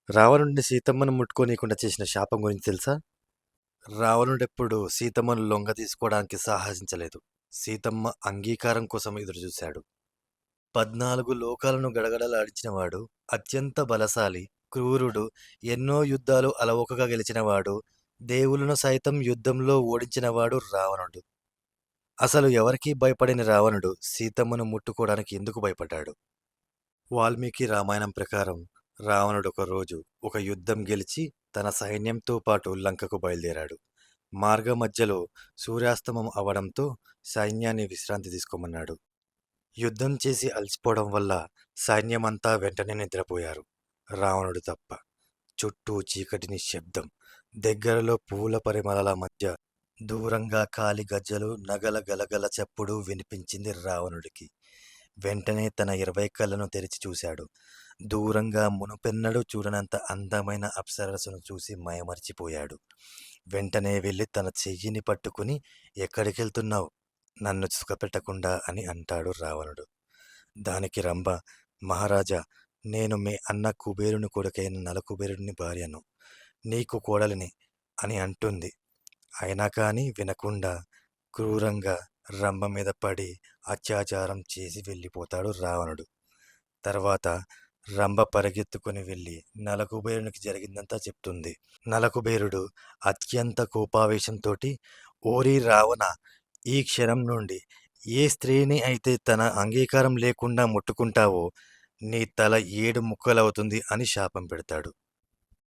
రావణుడిని సీతమ్మను ముట్టుకోనీయకుండా చేసిన శాపం గురించి తెలుసా? రావణుడెప్పుడు సీతమ్మను లొంగదీసుకోవడానికి సాహసించలేదు. సీతమ్మ అంగీకారం కోసం ఎదురుచూశాడు. 14 లోకాలను గడగడలాడించినవాడు, అత్యంత బలశాలి, క్రూరుడు, ఎన్నో యుద్ధాలు అలవోకగా గెలిచినవాడు, దేవులను సైతం యుద్ధంలో ఓడించినవాడు రావణుడు. అసలు ఎవరికీ భయపడని రావణుడు సీతమ్మను ముట్టుకోవడానికి ఎందుకు భయపడ్డాడు? వాల్మీకి రామాయణం ప్రకారం రావణుడు ఒకరోజు ఒక యుద్ధం గెలిచి తన సైన్యంతో పాటు లంకకు బయలుదేరాడు. మార్గమధ్యలో సూర్యాస్తమం అవడంతో సైన్యాన్ని విశ్రాంతి తీసుకోమన్నాడు. యుద్ధం చేసి అలసిపోవడం వల్ల సైన్యమంతా వెంటనే నిద్రపోయారు, రావణుడు తప్ప. చుట్టూ చీకటి నిశ్శబ్దం. దగ్గరలో పూల పరిమళాల మధ్య దూరంగా కాలి గజ్జలు నగల గలగల చప్పుడు వినిపించింది రావణుడికి. వెంటనే తన 20 కళ్ళను తెరిచి చూశాడు. దూరంగా మునుపెన్నడూ చూడనంత అందమైన అప్సరసను చూసి మైమరిచిపోయాడు. వెంటనే వెళ్ళి తన చెయ్యిని పట్టుకుని, ఎక్కడికెళ్తున్నావు, నన్ను సుఖపెట్టకుండా అని అంటాడు రావణుడు. దానికి రంభ, మహారాజా, నేను మీ అన్న కుబేరుని కొడుకైన నలకుబేరుని భార్యను, నీకు కోడలిని అని అంటుంది. అయినా కానీ వినకుండా క్రూరంగా రంభ మీద పడి అత్యాచారం చేసి వెళ్ళిపోతాడు రావణుడు. తర్వాత రంభ పరిగెత్తుకుని వెళ్ళి నలకుబేరునికి జరిగిందంతా చెప్తుంది. నలకుబేరుడు అత్యంత కోపావేశంతోటి, ఓరి రావణ, ఈ క్షణం నుండి ఏ స్త్రీని అయితే తన అంగీకారం లేకుండా ముట్టుకుంటావో నీ తల 7 ముక్కలవుతుంది అని శాపం పెడతాడు.